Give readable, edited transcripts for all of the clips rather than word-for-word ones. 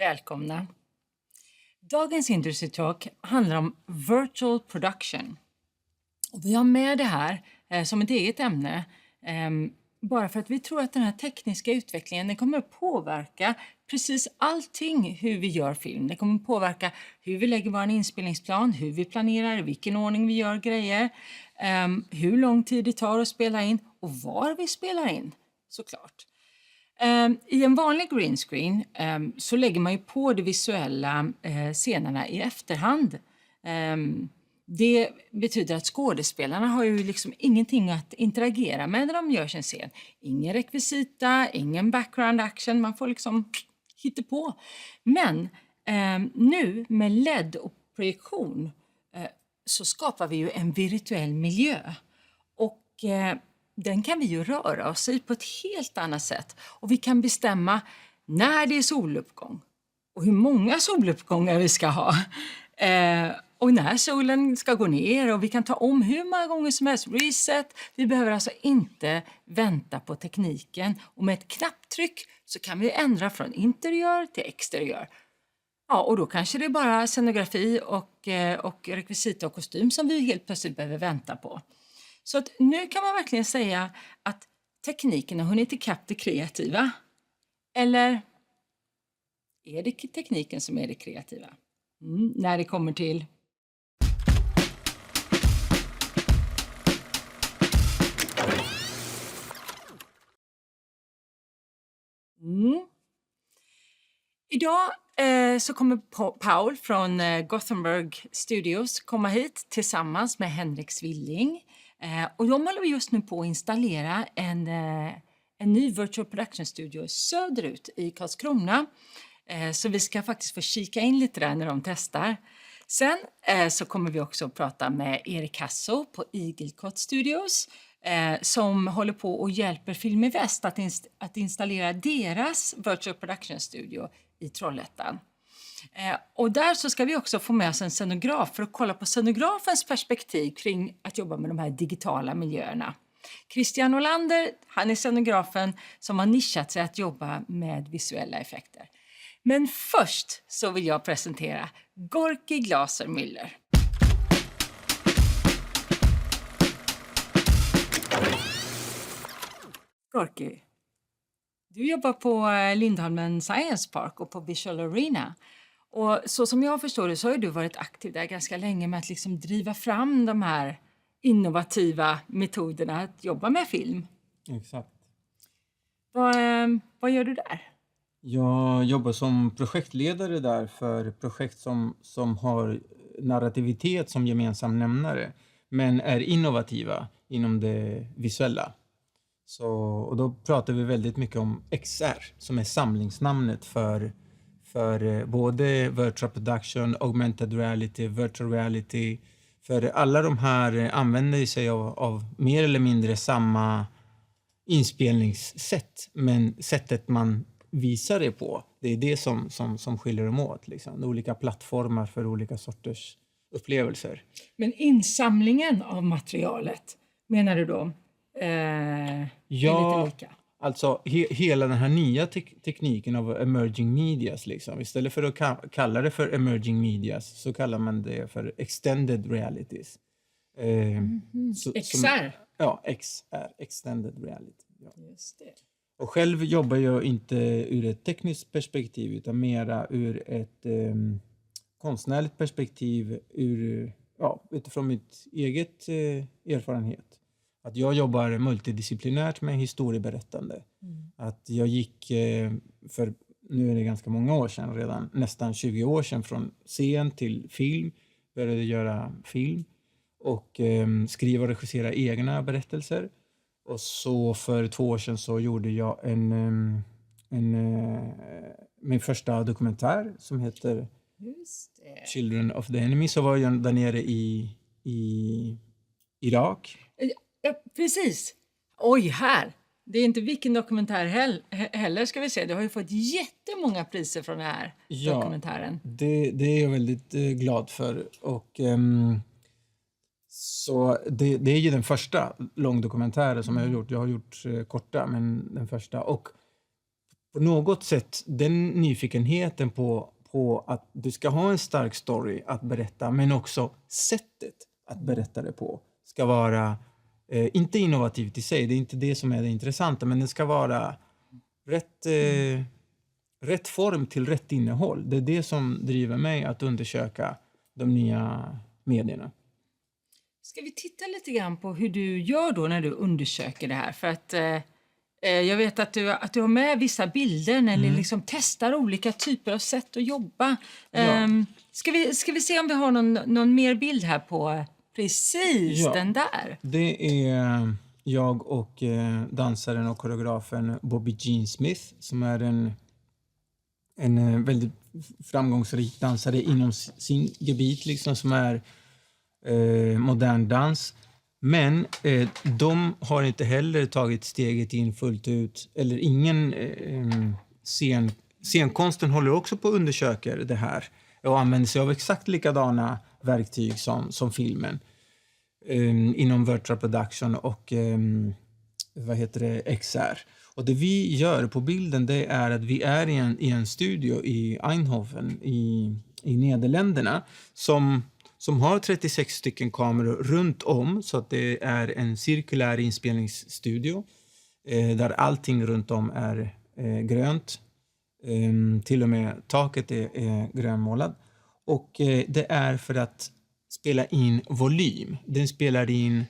Välkomna! Dagens Industry Talk handlar om virtual production. Och vi har med det här som ett eget ämne bara för att vi tror att den här tekniska utvecklingen den kommer att påverka precis allting hur vi gör film. Det kommer att påverka hur vi lägger vår inspelningsplan, hur vi planerar, i vilken ordning vi gör grejer, hur lång tid det tar att spela in och var vi spelar in, såklart. I en vanlig green screen så lägger man ju på de visuella scenerna i efterhand. Det betyder att skådespelarna har ju liksom ingenting att interagera med när de gör sin scen. Ingen rekvisita, ingen background action, man får liksom hitta på. Men nu med LED och projektion så skapar vi ju en virtuell miljö. Och den kan vi ju röra oss i på ett helt annat sätt. Och vi kan bestämma när det är soluppgång och hur många soluppgångar vi ska ha. Och när solen ska gå ner och vi kan ta om hur många gånger som helst. Reset. Vi behöver alltså inte vänta på tekniken. Och med ett knapptryck så kan vi ändra från interiör till exteriör. Ja, och då kanske det är bara scenografi och rekvisita och kostym som vi helt plötsligt behöver vänta på. Så att nu kan man verkligen säga att tekniken har hunnit ikapp det kreativa. Eller är det tekniken som är det kreativa? När det kommer till... Idag så kommer Paul från Gothenburg Studios komma hit tillsammans med Henrik Svilling. Och de håller just nu på att installera en ny virtual production studio söderut i Karlskrona. Så vi ska faktiskt få kika in lite där när de testar. Sen så kommer vi också att prata med Erik Hasso på Igelkott Studios. Som håller på och hjälper Film i Väst att installera deras virtual production studio i Trollhättan. Och där så ska vi också få med oss en scenograf för att kolla på scenografens perspektiv kring att jobba med de här digitala miljöerna. Christian Olander, han är scenografen som har nischat sig att jobba med visuella effekter. Men först så vill jag presentera Gorki Glaser-Müller. Gorki, du jobbar på Lindholmen Science Park och på Visual Arena. Och så som jag förstår det så har du varit aktiv där ganska länge med att liksom driva fram de här innovativa metoderna att jobba med film. Exakt. Vad gör du där? Jag jobbar som projektledare där för projekt som har narrativitet som gemensam nämnare men är innovativa inom det visuella. Och då pratar vi väldigt mycket om XR som är samlingsnamnet för både virtual production, augmented reality, virtual reality. För alla de här använder sig av mer eller mindre samma inspelningssätt. Men sättet man visar det på, det är det som skiljer dem åt. Liksom. Olika plattformar för olika sorters upplevelser. Men insamlingen av materialet, menar du då? Är lite lika? Alltså hela den här nya tekniken av emerging medias liksom. Istället för att kalla det för emerging medias så kallar man det för extended realities. XR? Ja, XR, extended reality. Ja. Just det. Och själv jobbar jag inte ur ett tekniskt perspektiv utan mera ur ett konstnärligt perspektiv utifrån mitt eget erfarenhet. Att jag jobbar multidisciplinärt med historieberättande. Att jag gick, för nu är det ganska många år sedan, redan nästan 20 år sedan, från scen till film. Började göra film och skriva och regissera egna berättelser. Och så för 2 år sedan så gjorde jag min första dokumentär som heter Children of the Enemy. Så var jag där nere i Irak. Ja, precis. Oj, här. Det är inte vilken dokumentär heller ska vi se. Du har ju fått jättemånga priser från den här dokumentären. Det är jag väldigt glad för. Och så det är ju den första långdokumentären som jag har gjort. Jag har gjort korta, men den första. Och på något sätt den nyfikenheten på att du ska ha en stark story att berätta, men också sättet att berätta det på ska vara inte innovativt i sig, det är inte det som är det intressanta, men det ska vara rätt form till rätt innehåll. Det är det som driver mig att undersöka de nya medierna. Ska vi titta lite grann på hur du gör då när du undersöker det här? För att jag vet att du har med vissa bilder när ni liksom testar olika typer av sätt att jobba. Ja. Ska vi se om vi har någon mer bild här på precis den där? Det är jag och dansaren och koreografen Bobby Jean Smith som är en väldigt framgångsrik dansare inom sin gebit liksom, som är modern dans. Men de har inte heller tagit steget in fullt ut, eller ingen scenkonsten håller också på att undersöka det här och använder sig av exakt likadana verktyg som filmen inom virtual production och XR. Och det vi gör på bilden, det är att vi är i en studio i Eindhoven i Nederländerna som har 36 stycken kameror runt om, så att det är en cirkulär inspelningsstudio där allting runt om är grönt. Till och med taket är grönmålad. Och det är för att spela in volym. Den spelar in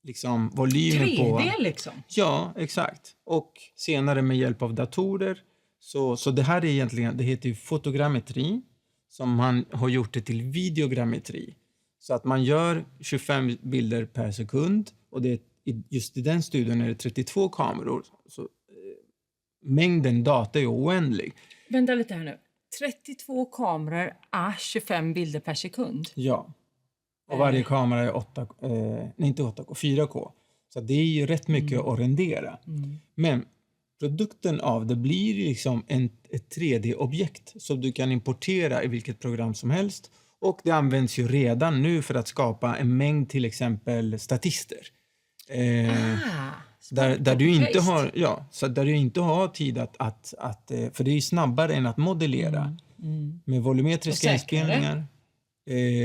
liksom volymen 3D på... liksom? Ja, exakt. Och senare med hjälp av datorer. Så det här är egentligen, det heter ju fotogrammetri, som man har gjort det till videogrammetri. Så att man gör 25 bilder per sekund, och det just i den studion är det 32 kameror. Så mängden data är oändlig. Vänta lite här nu. 32 kameror, 25 bilder per sekund. Ja. Och varje kamera är 4K. Så det är ju rätt mycket att rendera. Men produkten av det blir liksom ett 3D-objekt som du kan importera i vilket program som helst. Och det används ju redan nu för att skapa en mängd till exempel statister. Där du inte har, så där du inte har tid att för det är snabbare än att modellera med volumetriska inspelningar.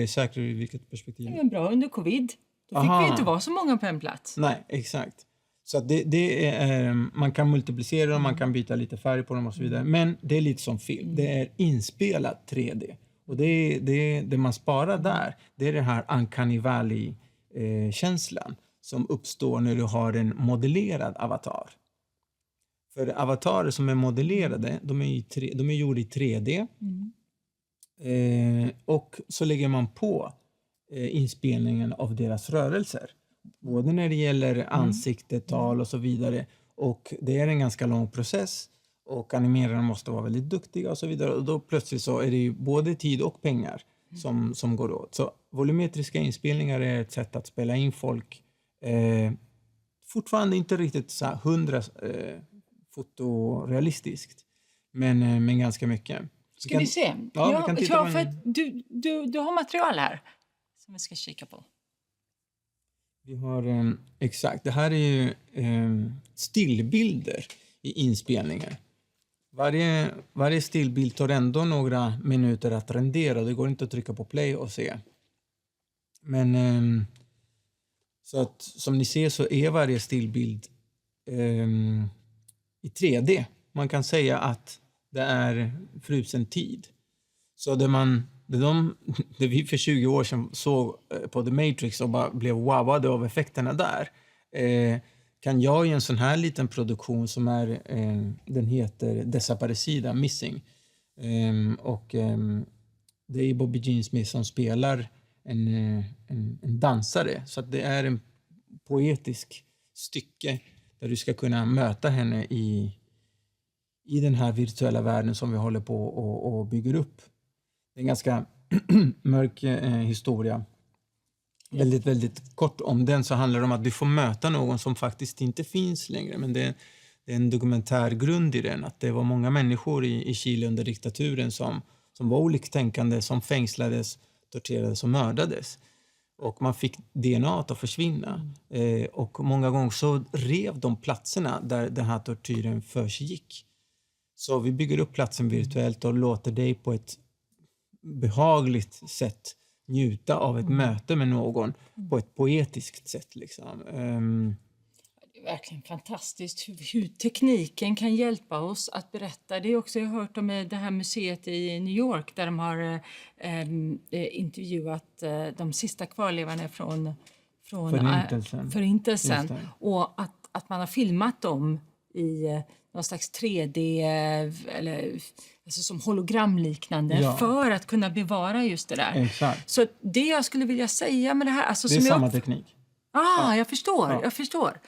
Säkrare i vilket perspektiv? Det är bra under covid. Då fick vi inte vara så många på en plats. Nej, exakt. Så att det är, man kan multiplicera dem, man kan byta lite färg på dem och så vidare. Men det är lite som film. Det är inspelat 3D. Och det man sparar där, det är det här Uncanny Valley-känslan som uppstår när du har en modellerad avatar. För avatarer som är modellerade, de är gjorda i 3D. Och så lägger man på inspelningen av deras rörelser. Både när det gäller ansikte, tal och så vidare. Och det är en ganska lång process. Och animerarna måste vara väldigt duktiga och så vidare. Och då plötsligt så är det ju både tid och pengar som går åt. Så volumetriska inspelningar är ett sätt att spela in folk. Fortfarande inte riktigt så 100 fotorealistiskt. Men ganska mycket. Ska vi se? Ja, vi kan titta på för att du har material här som vi ska kika på. Vi har, exakt, det här är ju stillbilder i inspelningen. Varje stillbild tar ändå några minuter att rendera. Det går inte att trycka på play och se. Men så att som ni ser så är varje stillbild i 3D. Man kan säga att det är frusen tid. Så det vi för 20 år sedan såg på The Matrix och bara blev wowade av effekterna där, kan jag i en sån här liten produktion som är, den heter Desaparecida, Missing. Det är Bobby Jean Smith som spelar en dansare. Så att det är en poetisk stycke där du ska kunna möta henne i den här virtuella världen som vi håller på och bygger upp. Det är en ganska mörk historia. Väldigt, väldigt kort om den så handlar det om att du får möta någon som faktiskt inte finns längre. Men det är en dokumentärgrund i den. Att det var många människor i Chile under diktaturen som var oliktänkande, som fängslades, torterades och mördades. Och man fick DNA att försvinna. Och många gånger så rev de platserna där den här tortyren försiggick. Så vi bygger upp platsen virtuellt och låter dig på ett behagligt sätt njuta av ett möte med någon på ett poetiskt sätt. Liksom. Det är verkligen fantastiskt hur tekniken kan hjälpa oss att berätta. Det är också, jag har hört om det här museet i New York där de har intervjuat de sista kvarlevorna från Förintelsen. Och att man har filmat dem i någon slags 3D eller alltså som hologramliknande för att kunna bevara just det där. Exakt. Så det jag skulle vilja säga med det här... Alltså, det är som samma teknik. Jag förstår.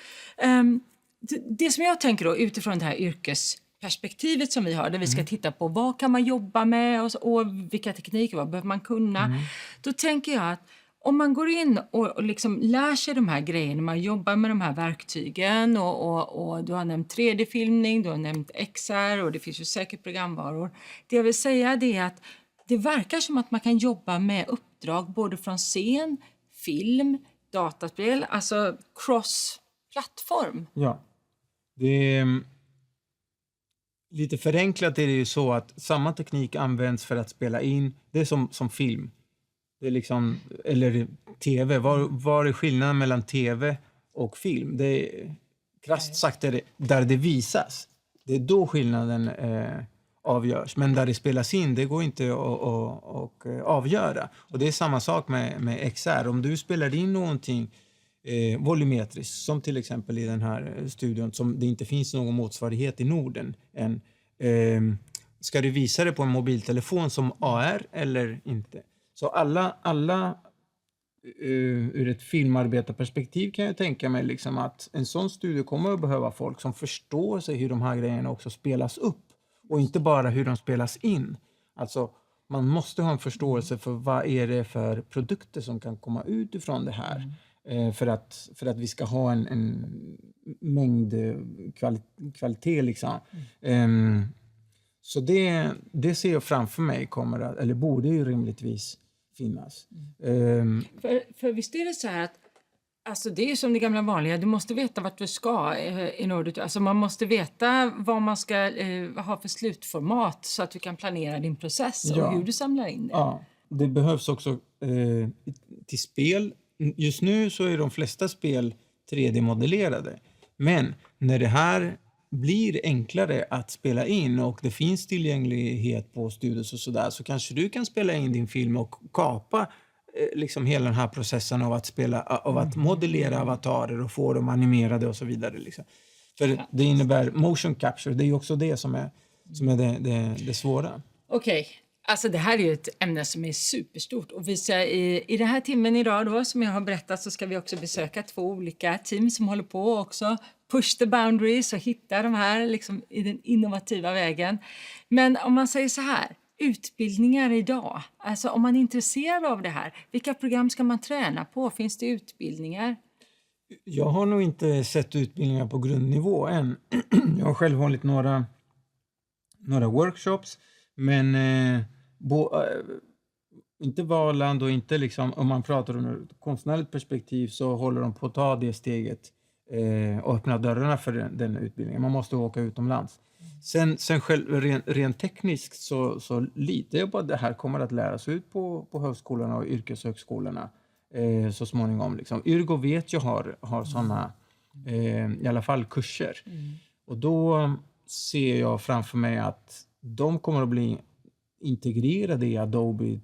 Det som jag tänker då utifrån det här yrkesperspektivet som vi har, där vi ska titta på vad kan man jobba med och vilka tekniker, vad behöver man kunna. Då tänker jag att om man går in och liksom lär sig de här grejerna, man jobbar med de här verktygen och du har nämnt 3D-filmning, du har nämnt XR och det finns ju säkert programvaror. Det jag vill säga det är att det verkar som att man kan jobba med uppdrag både från scen, film, dataspel, alltså cross-plattform. Ja. Det är, lite förenklat är det ju så att samma teknik används för att spela in, det är som film. Det är liksom, eller tv. Var är skillnaden mellan tv och film? Det är krasst sagt är det, där det visas. Det är då skillnaden avgörs. Men där det spelas in, det går inte att avgöra. Och det är samma sak med XR. Om du spelar in någonting volumetriskt, som till exempel i den här studion, som det inte finns någon motsvarighet i Norden än. Ska du visa det på en mobiltelefon som AR eller inte? Så alla ur ett filmarbetarperspektiv kan jag tänka mig liksom att en sån studio kommer att behöva folk som förstår sig hur de här grejerna också spelas upp. Och inte bara hur de spelas in. Alltså man måste ha en förståelse för vad är det för produkter som kan komma ut ifrån det här. För att vi ska ha en mängd kvalitet liksom. Så det ser jag framför mig kommer att, eller borde ju rimligtvis finnas. För visst är det så här att alltså det är som det gamla vanliga, du måste veta vart du ska alltså man måste veta vad man ska ha för slutformat så att du kan planera din process och hur du samlar in det. Ja, det behövs också till spel. Just nu så är de flesta spel 3D-modellerade. Men när det här blir enklare att spela in och det finns tillgänglighet på studios och sådär, så kanske du kan spela in din film och kapa liksom hela den här processen av att modellera avatarer och få dem animerade och så vidare liksom. För det innebär motion capture, det är ju också det som är det svåra. Okej. Alltså det här är ju ett ämne som är superstort och vi ska i den här timmen idag då, som jag har berättat, så ska vi också besöka 2 olika team som håller på och också push the boundaries och hitta de här liksom i den innovativa vägen. Men om man säger så här, utbildningar idag, alltså om man är intresserad av det här, vilka program ska man träna på? Finns det utbildningar? Jag har nog inte sett utbildningar på grundnivå än. Jag har själv hållit några workshops, men inte Valand och inte liksom, om man pratar om ett konstnärligt perspektiv så håller de på att ta det steget och öppna dörrarna för den utbildningen. Man måste åka utomlands. Sen själv, rent tekniskt så litar jag på att det här kommer att läras ut på högskolorna och yrkeshögskolorna så småningom. Liksom. Yrgo vet jag har sådana i alla fall kurser. Och då ser jag framför mig att de kommer att bli integrerade i Adobe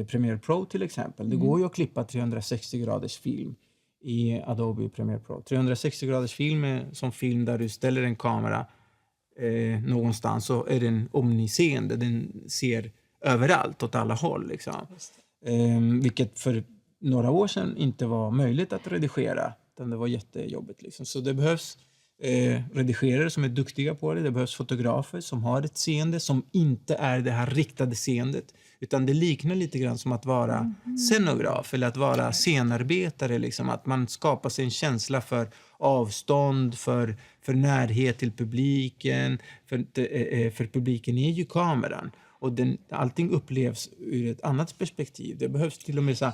Premiere Pro till exempel. Det går ju att klippa 360 graders film i Adobe Premiere Pro. 360 graders film är som film där du ställer en kamera någonstans så är den omniseende. Den ser överallt åt alla håll. Liksom. Vilket för några år sedan inte var möjligt att redigera. Utan det var jättejobbigt. Liksom. Så det behövs redigerare som är duktiga på det. Det behövs fotografer som har ett seende som inte är det här riktade seendet. Utan det liknar lite grann som att vara scenograf eller att vara scenarbetare. Liksom. Att man skapar sig en känsla för avstånd, för närhet till publiken. För publiken är ju kameran. Och allting upplevs ur ett annat perspektiv. Det behövs till och med så här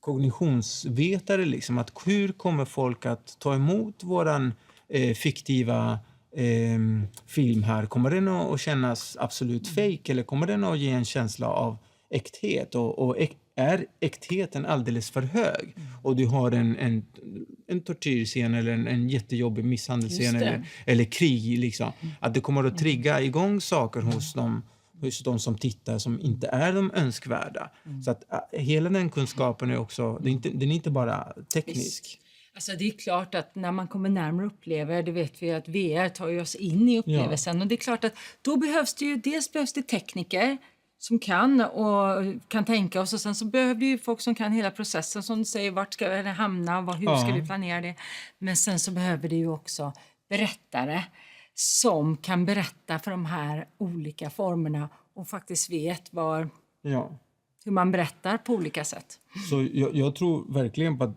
kognitionsvetare liksom, att hur kommer folk att ta emot våran fiktiva film här? Kommer den att kännas absolut fake eller kommer den att ge en känsla av äkthet? Är äktheten alldeles för hög? Och du har en tortyrscen eller en jättejobbig misshandelsscen eller krig liksom. Att det kommer att trigga igång saker hos de som tittar som inte är de önskvärda. Så att hela den kunskapen är också, den är inte bara teknisk. Alltså det är klart att när man kommer närmare upplever, det vet vi att VR tar ju oss in i upplevelsen. Ja. Och det är klart att då behövs det ju, dels behövs det tekniker som kan tänka oss och sen så behöver ju folk som kan hela processen som säger vart ska det hamna, hur ska vi planera det. Men sen så behöver det ju också berättare som kan berätta för de här olika formerna och faktiskt vet hur man berättar på olika sätt. Så jag tror verkligen på att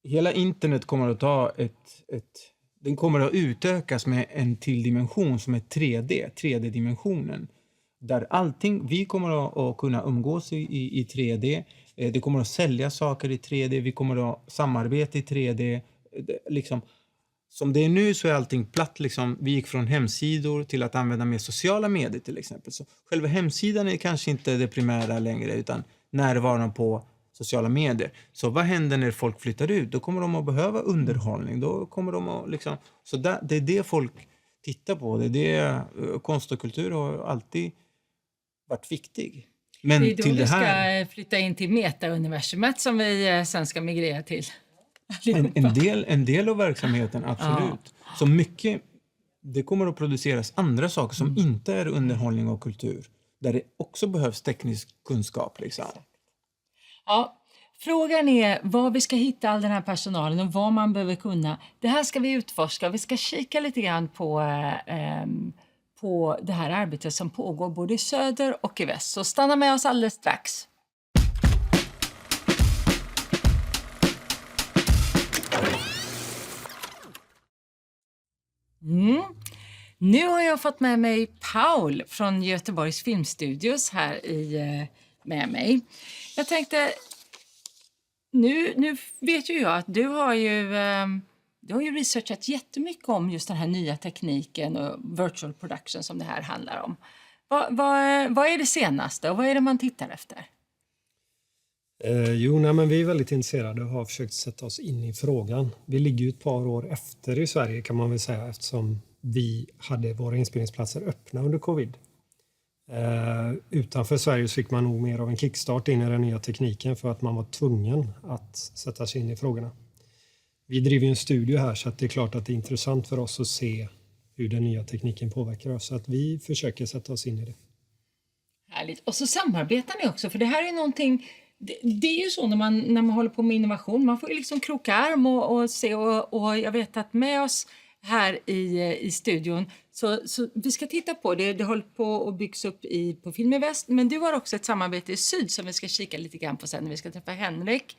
hela internet kommer att ta den kommer att utökas med en till dimension som är 3D-dimensionen. Där allting, vi kommer att kunna umgås i 3D. Det kommer att sälja saker i 3D. Vi kommer att samarbeta i 3D. Liksom, som det är nu så är allting platt. Liksom. Vi gick från hemsidor till att använda mer sociala medier till exempel. Så själva hemsidan är kanske inte det primära längre utan närvaron på sociala medier. Så vad händer när folk flyttar ut? Då kommer de att behöva underhållning. Då kommer de att liksom... Så det är det folk tittar på. Det är det konst och kultur har alltid varit viktig. Men det är då till det här... vi ska flytta in till meta-universumet som vi sen ska migrera till. En del av verksamheten, absolut. Ja. Så mycket, det kommer att produceras andra saker som inte är underhållning och kultur. Där det också behövs teknisk kunskap. Liksom. Ja, frågan är var vi ska hitta all den här personalen och vad man behöver kunna. Det här ska vi utforska. Vi ska kika lite grann på det här arbetet som pågår både i söder och i väst. Så stanna med oss alldeles strax. Nu har jag fått med mig Paul från Göteborgs filmstudios här med mig. Jag tänkte, nu vet ju jag att du har ju researchat jättemycket om just den här nya tekniken och virtual production som det här handlar om. Vad är det senaste och vad är det man tittar efter? Men vi är väldigt intresserade och har försökt sätta oss in i frågan. Vi ligger ju ett par år efter i Sverige kan man väl säga eftersom vi hade våra inspelningsplatser öppna under covid. Utanför Sverige så fick man nog mer av en kickstart in i den nya tekniken för att man var tvungen att sätta sig in i frågorna. Vi driver en studio här så att det är klart att det är intressant för oss att se hur den nya tekniken påverkar oss. Så att vi försöker sätta oss in i det. Härligt. Och så samarbetar ni också för det här är någonting... Det är ju så när man håller på med innovation. Man får ju liksom kroka arm och se och jag vet att med oss här i studion så vi ska titta på det. Det håller på att byggs upp på Film i Väst. Men du har också ett samarbete i syd som vi ska kika lite grann på sen när vi ska träffa Henrik.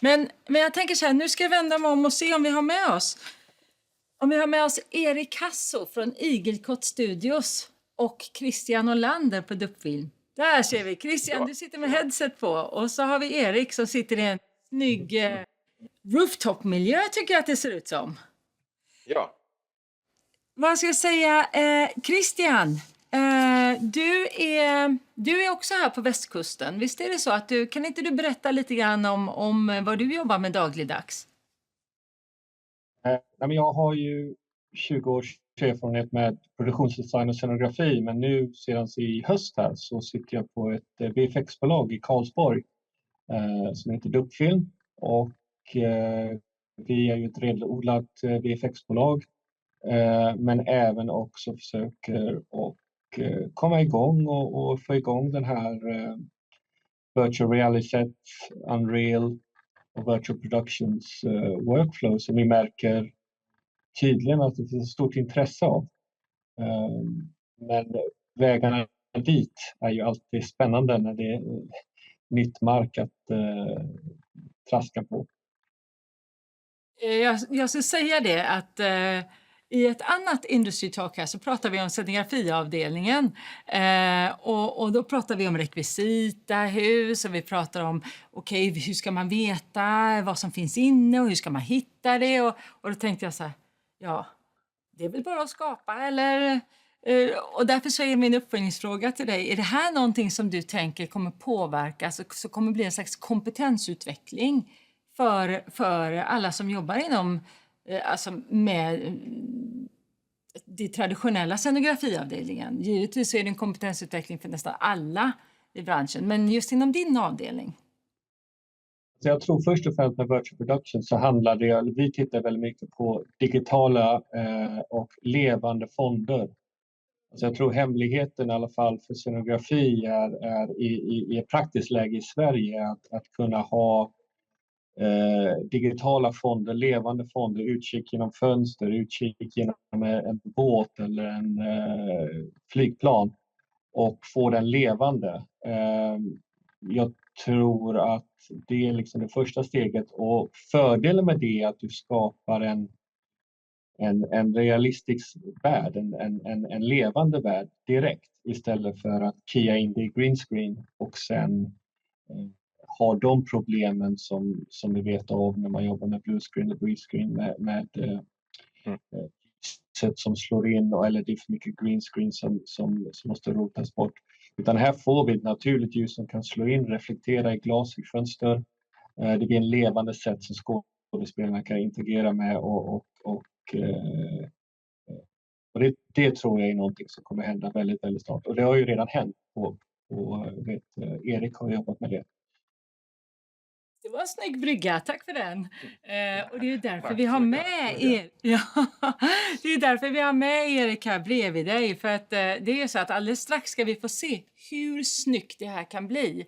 Men jag tänker så här, nu ska jag vända mig om och se om vi har med oss. Om vi har med oss Erik Hasso från Igelkott Studios och Christian Olander på Duppfilm. Där ser vi. Christian, du sitter med headset på. Och så har vi Erik som sitter i en snygg rooftop-miljö tycker jag att det ser ut som. Ja. Vad ska jag säga? Christian, du är också här på västkusten. Visst är det så att kan inte du berätta lite grann om vad du jobbar med dagligdags? Jag har ju 20 års erfarenhet med produktionsdesign och scenografi, men nu sedan i höst här så sitter jag på ett VFX-bolag i Karlsborg som heter Duppfilm och vi är ju ett renodlat VFX-bolag men även också försöker och komma igång och få igång den här virtual reality set, Unreal och virtual productions workflow som vi märker tydligen att det finns ett stort intresse av. Men vägarna dit är ju alltid spännande när det är nytt mark att traska på. Jag ska säga det att I ett annat Industry Talk här så pratar vi om scenografiavdelningen. Och då pratar vi om rekvisita, hus, och vi pratar om hur ska man veta vad som finns inne och hur ska man hitta det. Och då tänkte jag så här, ja, det är väl bara att skapa eller... Och därför så är min uppföljningsfråga till dig, är det här någonting som du tänker kommer påverka, så kommer bli en slags kompetensutveckling för alla som jobbar inom, alltså med det traditionella scenografiavdelningen? Givetvis så är det en kompetensutveckling för nästan alla i branschen, men just inom din avdelning? Så jag tror först och främst med Virtual Production så handlar det, vi tittar väldigt mycket på digitala och levande fonder. Så jag tror hemligheten i alla fall för scenografi är i ett praktiskt läge i Sverige att kunna ha digitala fonder, levande fonder, utkik genom fönster, utkik genom en båt eller en flygplan och få den levande. Jag tror att det är liksom det första steget, och fördelen med det är att du skapar en realistisk värld, en levande värld direkt, istället för att kia in det i green screen och sen ha de problemen som vi vet av när man jobbar med blue screen eller green screen med sätt som slår in, eller det är för mycket green screen som måste rotas bort. Utan här får vi ett naturligt ljus som kan slå in, reflektera i glas i fönster. Det blir en levande sätt som skådespelarna kan interagera med och det tror jag är någonting som kommer hända väldigt, väldigt snart. Och det har ju redan hänt Erik har jobbat med det. Det var en snygg brygga, tack för den. Och det är ju därför vi har med det är därför vi har med Erik här bredvid dig. För att det är så att alldeles strax ska vi få se hur snyggt det här kan bli.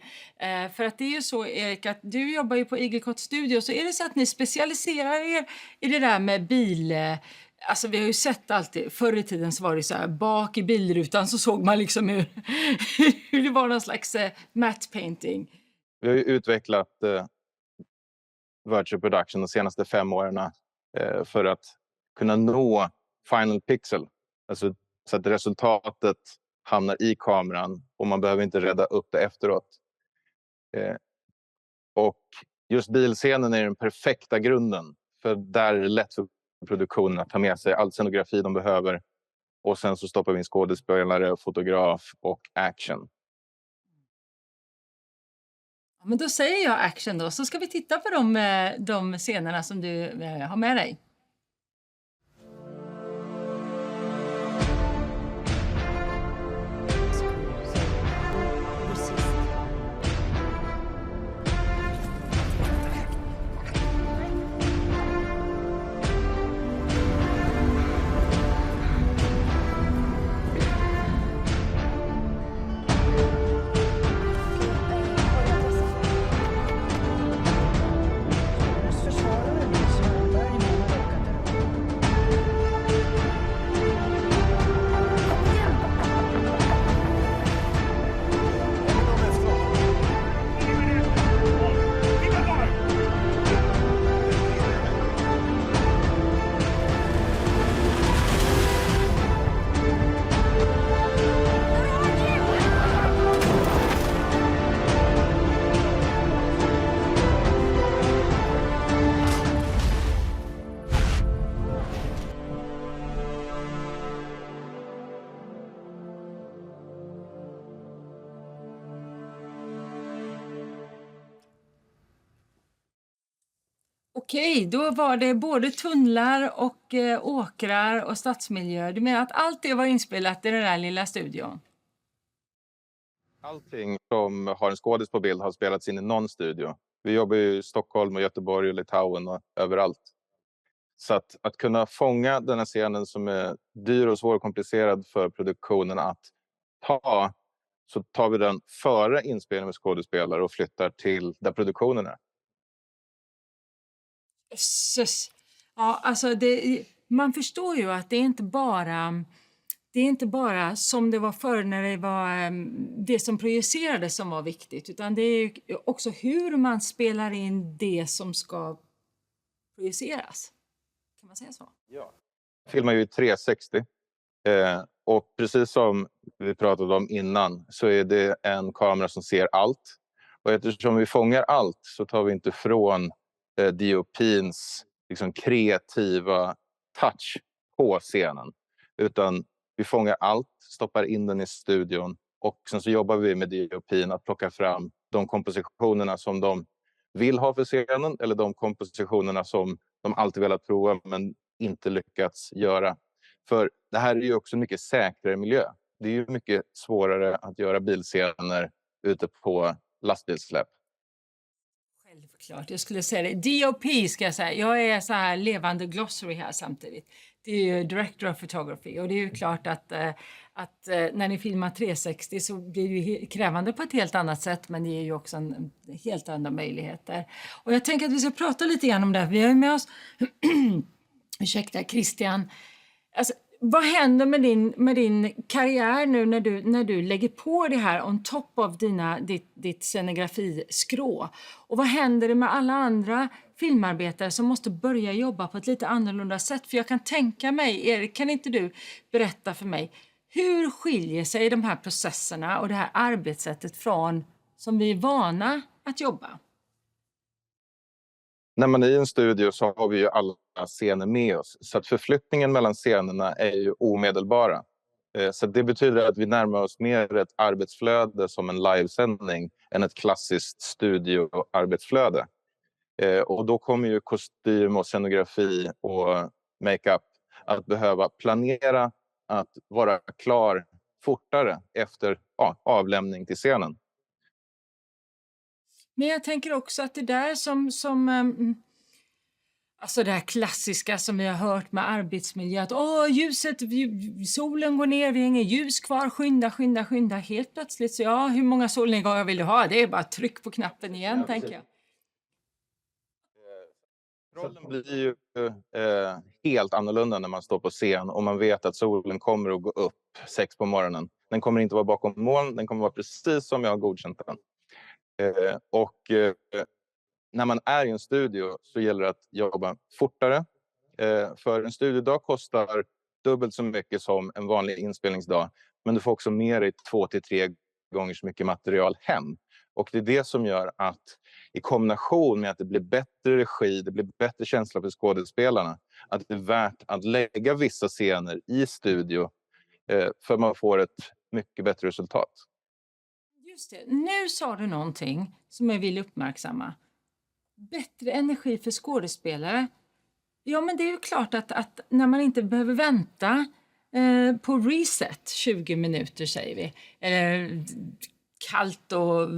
För att det är ju så, Erik, att du jobbar ju på Igelkott Studio, så är det så att ni specialiserar er i det där med bil... Alltså vi har ju sett alltid, förr i tiden så var det så här, bak i bilrutan så såg man liksom hur det var någon slags matte painting. Vi har ju utvecklat Virtual Production de senaste 5 åren för att kunna nå final pixel. Alltså så att resultatet hamnar i kameran och man behöver inte rädda upp det efteråt. Och just bilscenen är den perfekta grunden. För där är det lätt för produktionen att ta med sig all scenografi de behöver. Och sen så stoppar vi in skådespelare, fotograf och action. Ja, men då säger jag action då, så ska vi titta på de scenerna som du har med dig. Okej, då var det både tunnlar och åkrar och stadsmiljö. Du menar att allt det var inspelat i den där lilla studion? Allting som har en skådis på bild har spelats in i någon studio. Vi jobbar ju i Stockholm och Göteborg och Litauen och överallt. Så att kunna fånga den här scenen som är dyr och svår och komplicerad för produktionen att ta, så tar vi den före inspelningen med skådespelare och flyttar till där produktionen är. Ja, alltså man förstår ju att det är inte bara som det var förr när det var det som projicerades som var viktigt, utan det är också hur man spelar in det som ska projiceras. Kan man säga så? Ja. filmar ju i 360. Och precis som vi pratade om innan så är det en kamera som ser allt. Och eftersom vi fångar allt så tar vi inte från DOP:ns liksom kreativa touch på scenen. Utan vi fångar allt, stoppar in den i studion och sen så jobbar vi med DOP:n att plocka fram de kompositionerna som de vill ha för scenen eller de kompositionerna som de alltid velat prova men inte lyckats göra. För det här är ju också en mycket säkrare miljö. Det är ju mycket svårare att göra bilscener ute på lastbilssläpp. Självklart, jag skulle säga det. DOP ska jag säga. Jag är så här levande glossary här samtidigt. Det är ju Director of Photography och det är ju klart att när ni filmar 360 så blir det ju krävande på ett helt annat sätt, men det är ju också en helt andra möjligheter. Och jag tänker att vi ska prata lite grann om det. Vi har med oss ursäkta, Christian. Alltså, vad händer med din karriär nu när du lägger på det här on top of ditt scenografiskrå? Och vad händer med alla andra filmarbetare som måste börja jobba på ett lite annorlunda sätt? För jag kan tänka mig, Erik, kan inte du berätta för mig, hur skiljer sig de här processerna och det här arbetssättet från som vi är vana att jobba? När man är i en studio så har vi ju alla scener med oss. Så att förflyttningen mellan scenerna är ju omedelbara. Så det betyder att vi närmar oss mer ett arbetsflöde som en livesändning än ett klassiskt studioarbetsflöde. Och då kommer ju kostym och scenografi och makeup att behöva planera att vara klar fortare efter avlämning till scenen. Men jag tänker också att det där alltså det här klassiska som vi har hört med arbetsmiljö, att solen går ner, vi har ingen ljus kvar, skynda. Helt plötsligt så hur många solnedgångar vill du ha? Det är bara tryck på knappen igen, tänker jag. Rollen blir ju helt annorlunda när man står på scen och man vet att solen kommer att gå upp 6 på morgonen. Den kommer inte vara bakom moln, den kommer vara precis som jag har godkänt den. När man är i en studio så gäller det att jobba fortare. För en studiodag kostar dubbelt så mycket som en vanlig inspelningsdag. Men du får också med dig 2 till 3 gånger så mycket material hem. Och det är det som gör att i kombination med att det blir bättre regi, det blir bättre känsla för skådespelarna, att det är värt att lägga vissa scener i studio för man får ett mycket bättre resultat. Just det, nu sa du någonting som jag vill uppmärksamma. Bättre energi för skådespelare. Ja, men det är ju klart att när man inte behöver vänta på reset 20 minuter säger vi. Eller kallt och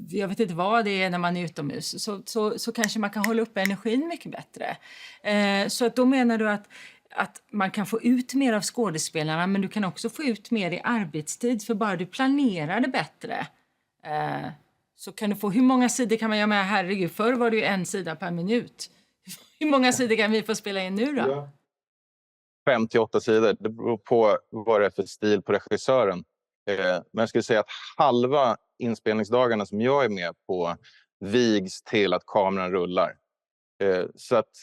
jag vet inte vad det är när man är utomhus. Så kanske man kan hålla upp energin mycket bättre. Så att då menar du att man kan få ut mer av skådespelarna, men du kan också få ut mer i arbetstid, för bara du planerar det bättre så kan du få, hur många sidor kan man göra med? Herregud, förr var det ju 1 sida per minut. Hur många sidor kan vi få spela in nu då? Ja. 5 till 8 sidor, det beror på vad det är för stil på regissören. Men jag skulle säga att halva inspelningsdagarna som jag är med på vigs till att kameran rullar. Så att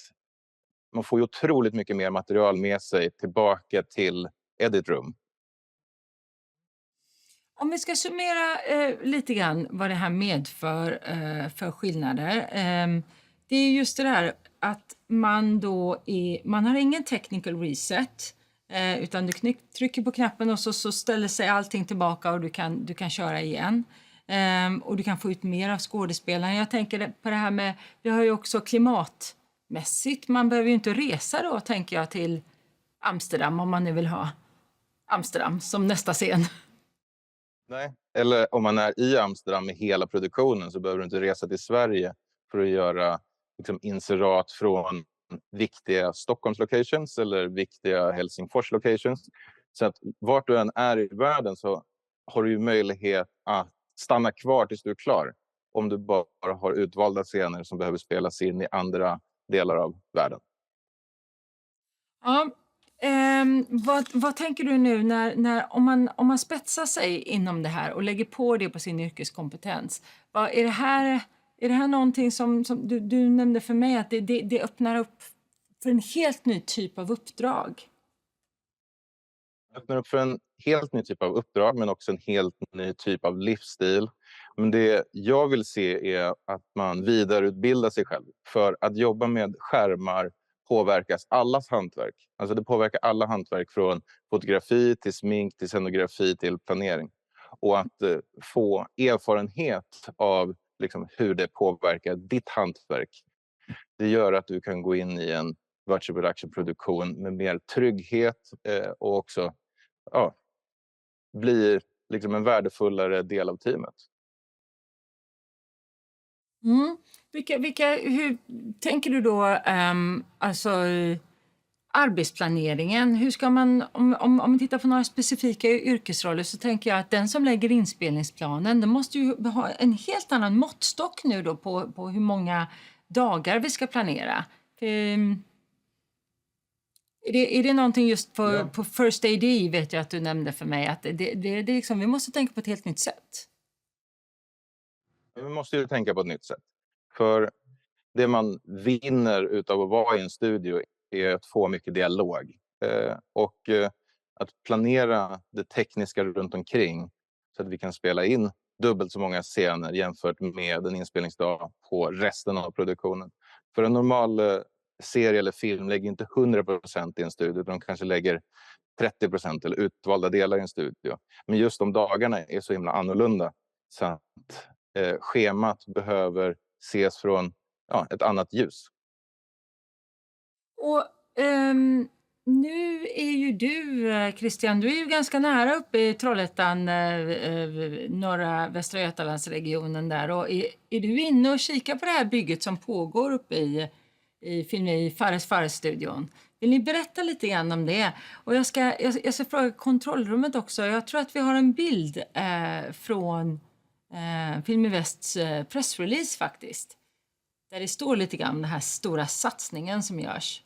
man får ju otroligt mycket mer material med sig tillbaka till edit room. Om vi ska summera lite grann vad det här medför för skillnader. Det är just det där att man har ingen technical reset, utan du trycker på knappen och så ställer sig allting tillbaka och du kan köra igen. Och du kan få ut mer av skådespelaren. Jag tänker på det här med, vi har ju också klimatmässigt. Man behöver ju inte resa då, tänker jag, till Amsterdam om man nu vill ha Amsterdam som nästa scen. Nej, eller om man är i Amsterdam med hela produktionen så behöver du inte resa till Sverige för att göra liksom, inserat från viktiga Stockholms locations eller viktiga Helsingfors locations. Så att vart du än är i världen så har du ju möjlighet att stanna kvar tills du är klar. Om du bara har utvalda scener som behöver spelas in i andra delar av världen. Ja, vad tänker du nu när om man spetsar sig inom det här och lägger på det på sin yrkeskompetens? Är det här någonting som du nämnde för mig att det öppnar upp för en helt ny typ av uppdrag? Öppnar upp för en helt ny typ av uppdrag, men också en helt ny typ av livsstil. Men det jag vill se är att man vidareutbildar sig själv. För att jobba med skärmar påverkas allas hantverk. Alltså det påverkar alla hantverk, från fotografi till smink, till scenografi, till planering. Och att få erfarenhet av liksom, hur det påverkar ditt hantverk, det gör att du kan gå in i en virtual production-produktion med mer trygghet och också bli liksom en värdefullare del av teamet. Mm. Hur tänker du då, alltså arbetsplaneringen? Hur ska man, om man tittar på några specifika yrkesroller, så tänker jag att den som lägger inspelningsplanen, den måste ju ha en helt annan måttstock nu då på hur många dagar vi ska planera. Är det någonting just på First AD, vet jag att du nämnde för mig, att det liksom, vi måste tänka på ett helt nytt sätt? Vi måste ju tänka på ett nytt sätt. För det man vinner utav att vara i en studio är att få mycket dialog. Och att planera det tekniska runt omkring så att vi kan spela in dubbelt så många scener jämfört med en inspelningsdag på resten av produktionen. För en normal serie eller film lägger inte 100% i en studio, utan de kanske lägger 30% eller utvalda delar i en studio. Men just de dagarna är så himla annorlunda, så att schemat behöver ses från ett annat ljus. Och nu är ju du, Christian, du är ju ganska nära uppe i Trollhättan, norra Västra Götalandsregionen där. Och är du inne och kikar på det här bygget som pågår uppe i Fares-studion? Vill ni berätta lite grann om det? Och jag ska fråga kontrollrummet också. Jag tror att vi har en bild från Film i Västs pressrelease faktiskt. Där det står lite grann om den här stora satsningen som görs.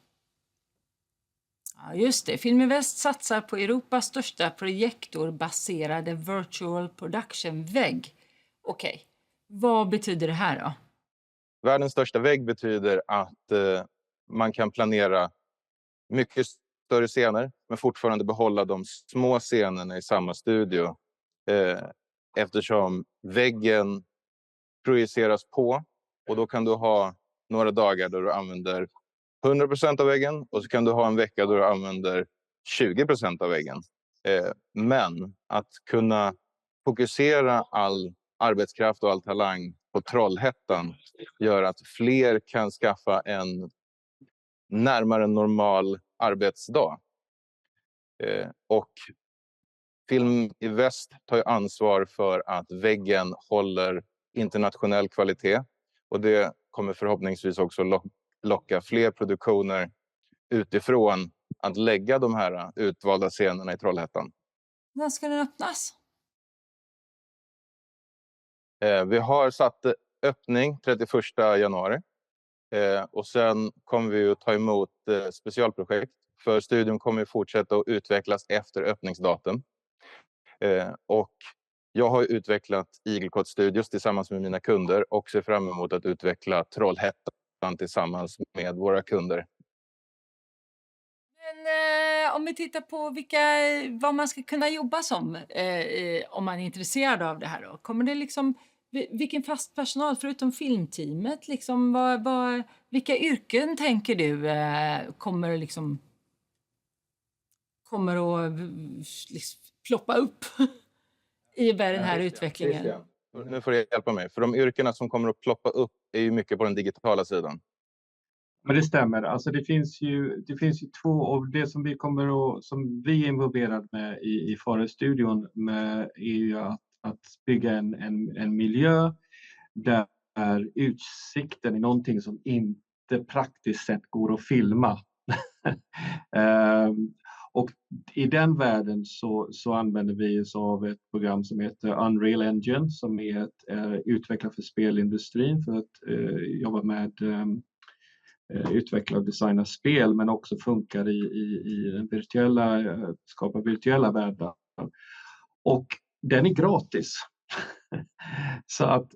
Ja, just det. Film i Väst satsar på Europas största projektorbaserade virtual production-vägg. Okej. Vad betyder det här då? Världens största vägg betyder att man kan planera mycket större scener, men fortfarande behålla de små scenerna i samma studio. Eftersom väggen projiceras på, och då kan du ha några dagar där du använder 100% av väggen, och så kan du ha en vecka där du använder 20% av väggen. Men att kunna fokusera all arbetskraft och all talang på Trollhättan gör att fler kan skaffa en närmare normal arbetsdag. Och Film i Väst tar ju ansvar för att väggen håller internationell kvalitet, och det kommer förhoppningsvis också locka fler produktioner utifrån att lägga de här utvalda scenerna i Trollhättan. När ska den öppnas? Vi har satt öppning 31 januari. Och sen kommer vi att ta emot specialprojekt. För studion kommer att fortsätta att utvecklas efter öppningsdatum. Och jag har utvecklat Igelkott Studios tillsammans med mina kunder, och ser fram emot att utveckla Trollhättan tillsammans med våra kunder. Men om vi tittar på vad man ska kunna jobba som om man är intresserad av det här då. Kommer det liksom, vilken fast personal förutom filmteamet, liksom, vilka yrken tänker du kommer att liksom ploppa upp i den här utvecklingen? Nu får du hjälpa mig, för de yrkena som kommer att ploppa upp är ju mycket på den digitala sidan. Men det stämmer. Alltså det finns ju två av det som som vi är involverade med i Fares-studion är ju att bygga en miljö där utsikten är någonting som inte praktiskt sett går att filma. Och i den världen så använder vi oss av ett program som heter Unreal Engine, som är utvecklat för spelindustrin, för att jobba med utveckla och designa spel, men också funkar i den skapa virtuella världar. Och den är gratis. Så att,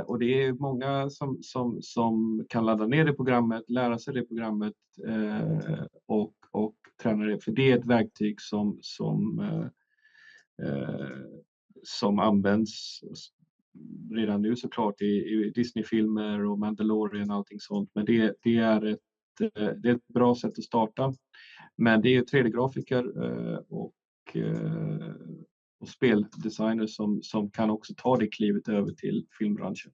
och det är många som kan ladda ner det programmet, lära sig det programmet och träna det. För det är ett verktyg som används redan nu såklart i Disney-filmer och Mandalorian och allting sånt. Men det är ett bra sätt att starta. Men det är 3D-grafiker och speldesigners som kan också ta det klivet över till filmbranschen.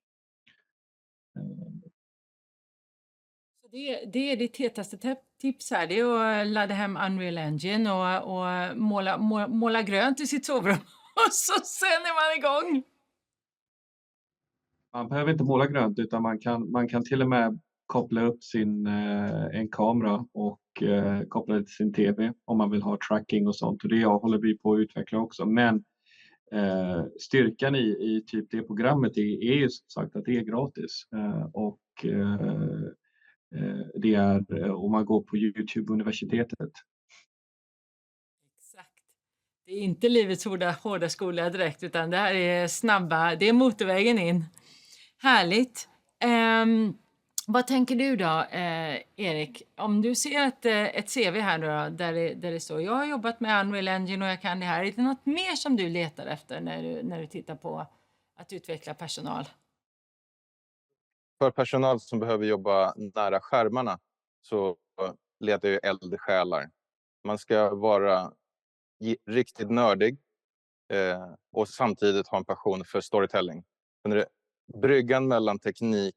Det är ditt hetaste tips här, det är att ladda hem Unreal Engine och måla grönt i sitt sovrum. Och så sen är man igång. Man behöver inte måla grönt, utan man kan till och med koppla upp en kamera och koppla det till sin tv om man vill ha tracking och sånt. Och det håller vi på att utveckla också. Men styrkan i typ det programmet är ju som sagt att det är gratis. Och det är om man går på YouTube-universitetet. Exakt. Det är inte livets hårda skola direkt, utan det här är snabba, det är motorvägen in. Härligt. Vad tänker du då, Erik? Om du ser ett CV här då, där det står jag har jobbat med Unreal Engine och jag kan det här. Är det något mer som du letar efter när du tittar på att utveckla personal? För personal som behöver jobba nära skärmarna så letar jag eldsjälar. Man ska vara riktigt nördig och samtidigt ha en passion för storytelling. Bryggan mellan teknik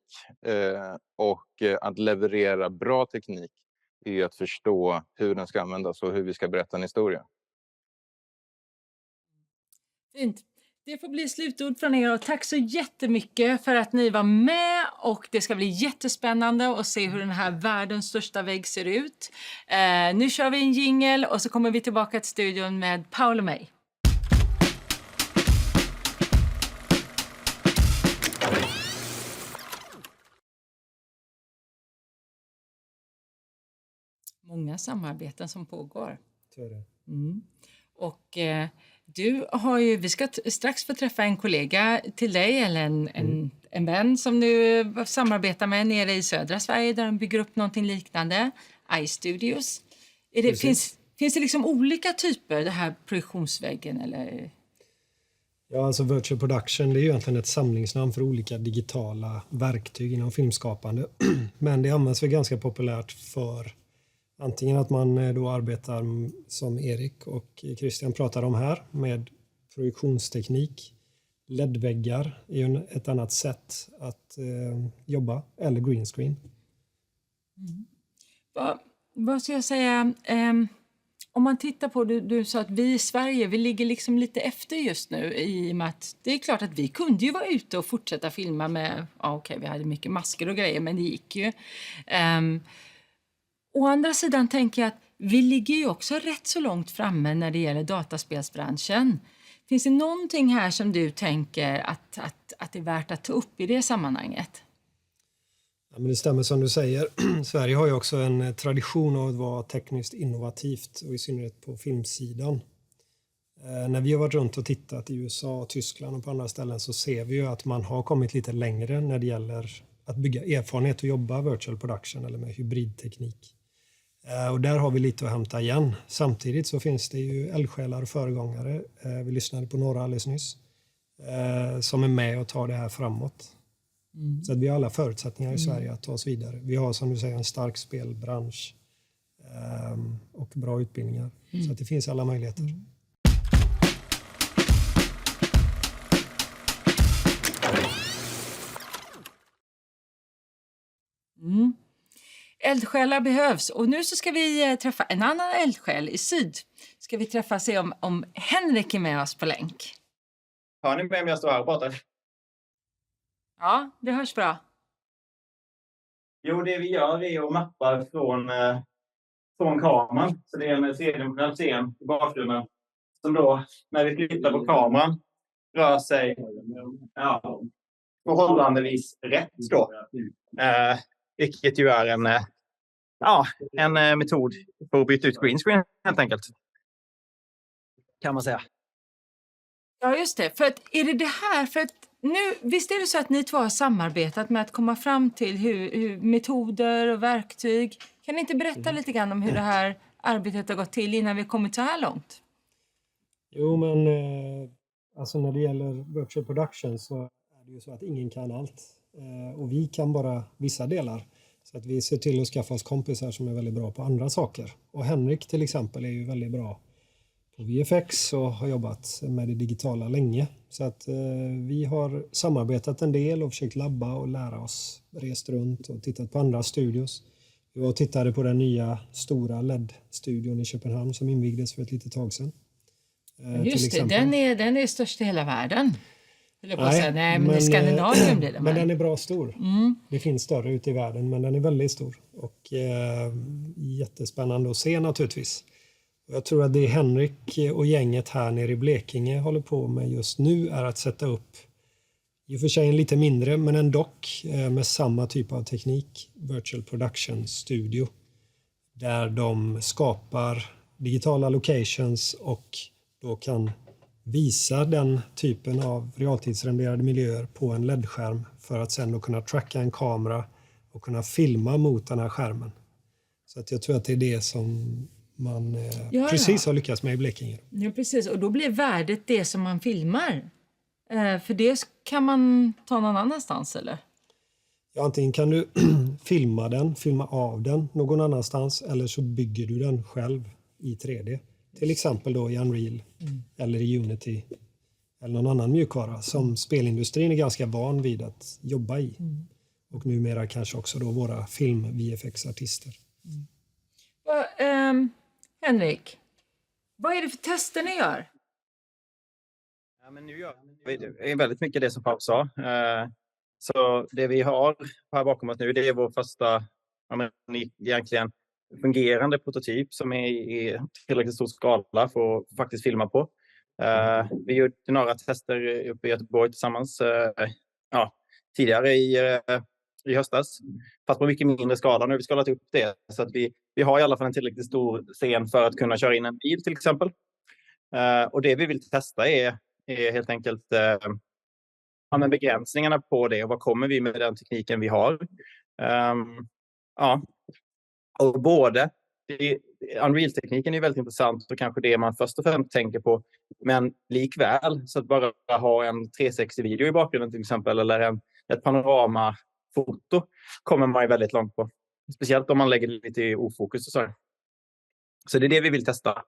och att leverera bra teknik är att förstå hur den ska användas och hur vi ska berätta en historia. Fint. Det får bli slutord från er och tack så jättemycket för att ni var med, och det ska bli jättespännande att se hur den här världens största vägg ser ut. Nu kör vi en jingle och så kommer vi tillbaka till studion med Paul och mig. Många samarbeten som pågår. Så är det. Mm. Och vi ska strax få träffa en kollega till dig, eller en vän som du samarbetar med nere i södra Sverige, där de bygger upp någonting liknande, iStudios. Finns det liksom olika typer, det här projektionsväggen eller? Ja, alltså Virtual Production, det är ju egentligen ett samlingsnamn för olika digitala verktyg inom filmskapande. Men det används väl ganska populärt för antingen att man då arbetar som Erik och Christian pratar om här med projektionsteknik. LED-väggar är ju ett annat sätt att jobba, eller green screen. Vad ska jag säga? Om man tittar på, du sa att vi i Sverige, vi ligger liksom lite efter just nu, i och med att det är klart att vi kunde ju vara ute och fortsätta filma med, vi hade mycket masker och grejer, men det gick ju. Å andra sidan tänker jag att vi ligger ju också rätt så långt framme när det gäller dataspelsbranschen. Finns det någonting här som du tänker att det är värt att ta upp i det sammanhanget? Ja, men det stämmer som du säger. Sverige har ju också en tradition av att vara tekniskt innovativt, och i synnerhet på filmsidan. När vi har varit runt och tittat i USA, Tyskland och på andra ställen, så ser vi ju att man har kommit lite längre när det gäller att bygga erfarenhet och jobba virtual production eller med hybridteknik. Och där har vi lite att hämta igen. Samtidigt så finns det ju eldsjälar och föregångare. Vi lyssnade på några alldeles nyss. Som är med och tar det här framåt. Så att vi har alla förutsättningar i Sverige att ta oss vidare. Vi har, som du säger, en stark spelbransch och bra utbildningar. Så att det finns alla möjligheter. Eldsjälar behövs, och nu så ska vi träffa en annan eldsjäl i syd. Ska vi träffa och se om Henrik är med oss på länk. Hör ni vem jag står här och pratar? Ja, det hörs bra. Jo, det vi gör är att mappa från kameran. Så det är en tredimensionell scen i bakgrunden. Som då, när vi flyttar på kameran, rör sig förhållandevis rätt då. Vilket ju är en metod för att byta ut green screen helt enkelt. Kan man säga. Ja, just det. För att är det här, för att nu, visst är det så att ni två har samarbetat med att komma fram till hur metoder och verktyg. Kan ni inte berätta lite grann om hur det här arbetet har gått till innan vi kommit så här långt? Jo, men alltså när det gäller virtual production så är det ju så att ingen kan allt. Och vi kan bara vissa delar. Så att vi ser till att skaffa oss kompisar som är väldigt bra på andra saker. Och Henrik till exempel är ju väldigt bra på VFX och har jobbat med det digitala länge. Så att vi har samarbetat en del och försökt labba och lära oss, rest runt och tittat på andra studios. Vi var och tittade på den nya stora LED-studion i Köpenhamn som invigdes för ett litet tag sedan. Just det, den är störst i hela världen. Nej, men i Skandinavien blir det. Men den är bra stor. Det finns större ute i världen, men den är väldigt stor. Och jättespännande att se naturligtvis. Jag tror att det Henrik och gänget här nere i Blekinge håller på med just nu är att sätta upp, i och för sig en lite mindre, men en dock med samma typ av teknik, Virtual Production Studio, där de skapar digitala locations och då kan visa den typen av realtidsrenderade miljöer på en LED-skärm för att sen då kunna tracka en kamera och kunna filma mot den här skärmen. Så att jag tror att det är det som man precis har lyckats med i Blekinge. Ja, precis. Och då blir värdet det som man filmar. För det kan man ta någon annanstans, eller? Ja, antingen kan du filma av den någon annanstans eller så bygger du den själv i 3D. Till exempel då i Unreal eller i Unity eller någon annan mjukvara som spelindustrin är ganska van vid att jobba i. Och numera kanske också då våra film-VFX-artister. Henrik, vad är det för tester ni gör? Ja, men nu gör vi väldigt mycket det som Paul sa. Så det vi har här bakom oss nu, det är vår första egentligen fungerande prototyp som är i tillräckligt stor skala för att faktiskt filma på. Vi gjorde några tester uppe i Göteborg tillsammans tidigare i höstas. Fast på mycket mindre skala. Nu har vi skalat upp det så att vi har i alla fall en tillräckligt stor scen för att kunna köra in en bil till exempel. Och det vi vill testa är helt enkelt begränsningarna på det och vad kommer vi med den tekniken vi har. Och både Unreal-tekniken är väldigt intressant och kanske det man först och främst tänker på. Men likväl, så att bara ha en 360-video i bakgrunden till exempel eller ett panoramafoto kommer man ju väldigt långt på. Speciellt om man lägger lite i ofokus och så. Så det är det vi vill testa.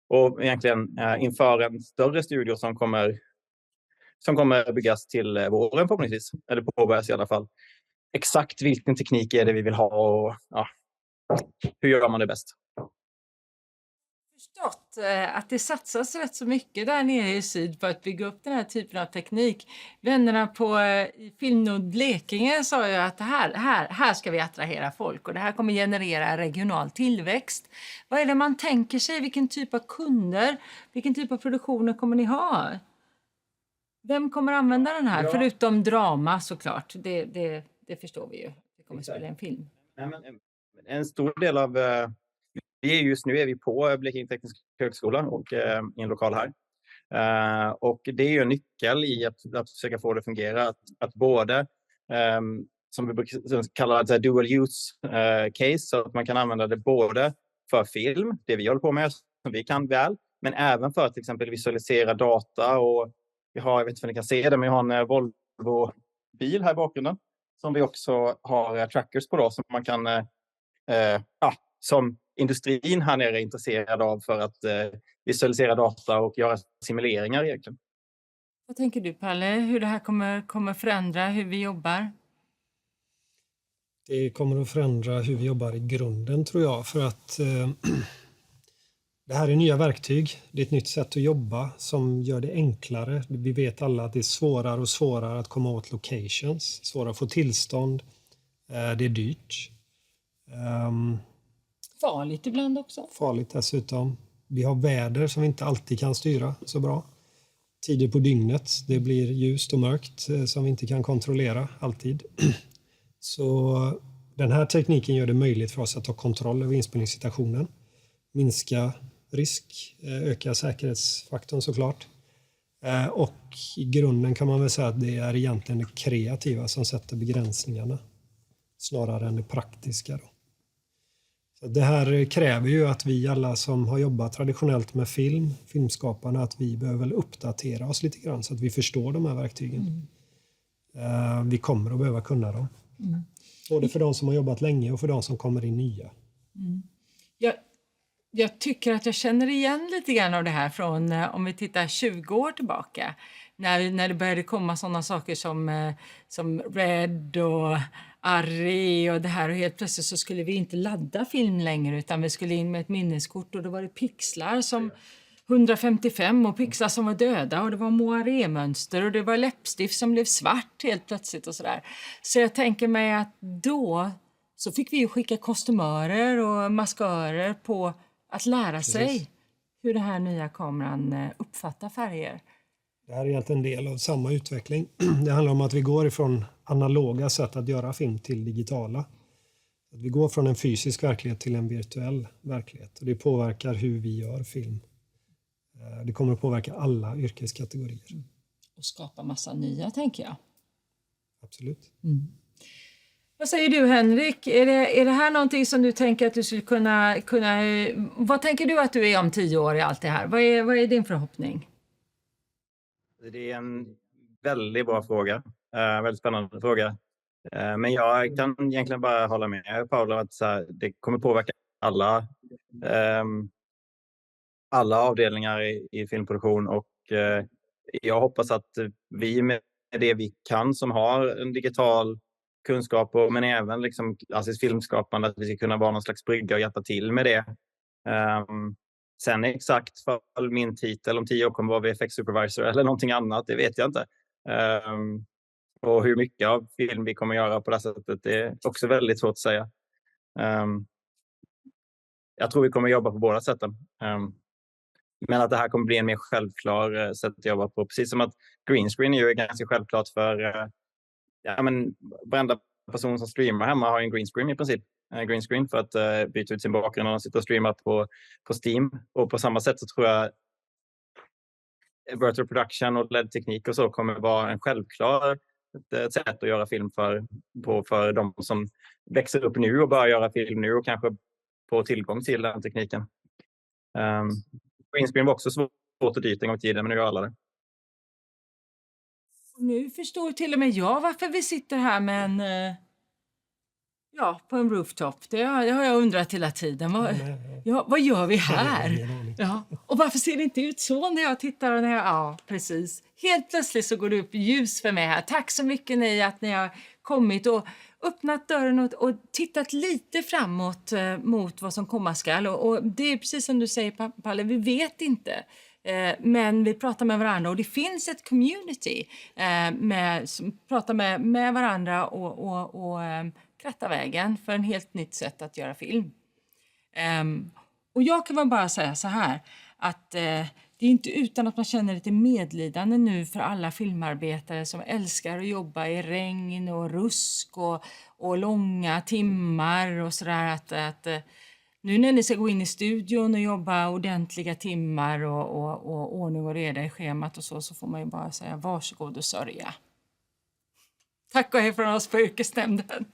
Och egentligen inför en större studio som kommer byggas till våren förhoppningsvis. Eller påbörjas i alla fall. Exakt vilken teknik är det vi vill ha och hur gör man det bäst? Förstått att det satsas rätt så mycket där nere i syd på att bygga upp den här typen av teknik. Vännerna på Filmnod Blekinge sa ju att här ska vi attrahera folk och det här kommer generera regional tillväxt. Vad är det man tänker sig? Vilken typ av kunder, vilken typ av produktioner kommer ni ha? Vem kommer använda den här? Förutom drama såklart, det förstår vi ju. Det kommer spela en film. En stor del av... Just nu är vi på Blekinge Tekniska högskola och i en lokal här. Och det är ju en nyckel i att försöka få det att fungera. Att både, som vi brukar kalla det, dual use case, så att man kan använda det både för film, det vi håller på med, som vi kan väl, men även för att till exempel visualisera data. Och vi har, jag vet inte om ni kan se det, men vi har en Volvo-bil här i bakgrunden som vi också har trackers på då, som man kan... som industrin här nere är intresserad av för att visualisera data och göra simuleringar egentligen. Vad tänker du, Palle? Hur det här kommer förändra hur vi jobbar? Det kommer att förändra hur vi jobbar i grunden tror jag, för att det här är nya verktyg. Det är ett nytt sätt att jobba som gör det enklare. Vi vet alla att det är svårare och svårare att komma åt locations, svårare att få tillstånd. Det är dyrt. Farligt ibland också. Farligt dessutom. Vi har väder som vi inte alltid kan styra så bra. Tider på dygnet, det blir ljust och mörkt som vi inte kan kontrollera alltid. Så den här tekniken gör det möjligt för oss att ta kontroll över inspelningssituationen. Minska risk, öka säkerhetsfaktorn såklart. Och i grunden kan man väl säga att det är egentligen det kreativa som sätter begränsningarna snarare än det praktiska då. Så det här kräver ju att vi alla som har jobbat traditionellt med filmskaparna, att vi behöver väl uppdatera oss lite grann så att vi förstår de här verktygen. Vi kommer att behöva kunna dem. Både för de som har jobbat länge och för de som kommer in nya. Jag tycker att jag känner igen lite grann av det här från om vi tittar 20 år tillbaka. När det började komma sådana saker som Red och Arri och det här, och helt plötsligt så skulle vi inte ladda film längre utan vi skulle in med ett minneskort, och då var det pixlar som 155 och pixlar som var döda, och det var moiré-mönster och det var läppstift som blev svart helt plötsligt och sådär. Så jag tänker mig att då så fick vi ju skicka kostymörer och maskörer på att lära sig hur den här nya kameran uppfattar färger. Det här är egentligen en del av samma utveckling. Det handlar om att vi går ifrån analoga sätt att göra film till digitala. Att vi går från en fysisk verklighet till en virtuell verklighet. Och det påverkar hur vi gör film. Det kommer att påverka alla yrkeskategorier. Och skapa massa nya, tänker jag. Absolut. Vad säger du, Henrik? Är det här någonting som du tänker att du skulle kunna... Vad tänker du att du är om 10 år i allt det här? Vad är din förhoppning? Det är en väldigt bra fråga. Väldigt spännande fråga. Men jag kan egentligen bara hålla med Paolo att så här, det kommer påverka alla avdelningar i filmproduktion, och jag hoppas att vi med det vi kan som har en digital kunskap men även liksom klassiskt filmskapande, att vi ska kunna vara någon slags brygga och hjälpa till med det. Sen exakt för min titel om 10 år kommer vara VFX supervisor eller någonting annat, det vet jag inte. Och hur mycket av film vi kommer göra på det sättet, det är också väldigt svårt att säga. Jag tror vi kommer jobba på båda sätten. Men att det här kommer bli en mer självklar sätt att jobba på. Precis som att greenscreen är ju ganska självklart för varenda person som streamar hemma har en greenscreen i princip. Greenscreen för att byta ut sin bakgrund när de sitter och streamar på Steam. Och på samma sätt så tror jag virtual production och LED-teknik och så kommer vara en självklar sätt att göra film för de som växer upp nu och börjar göra film nu och kanske får tillgång till den tekniken. Greenscreen var också svårt och dyrt en gång i tiden, men nu gör alla det. Nu förstår till och med jag varför vi sitter här med på en rooftop. Det har jag undrat hela tiden. Vad gör vi här? Ja. Och varför ser det inte ut så när jag tittar? Ja, precis. Helt plötsligt så går det upp ljus för mig här. Tack så mycket att ni har kommit och öppnat dörren och tittat lite framåt mot vad som komma skall. Och det är precis som du säger, Palle, vi vet inte. Men vi pratar med varandra och det finns ett community som pratar med varandra och kratta vägen för en helt nytt sätt att göra film. Och jag kan väl bara säga så här att det är inte utan att man känner lite medlidande nu för alla filmarbetare som älskar att jobba i regn och rusk och långa timmar och sådär, att nu när ni ska gå in i studion och jobba ordentliga timmar och ordning och reda i schemat och så får man ju bara säga varsågod och sörja. Tack och hej från oss på yrkesnämnden.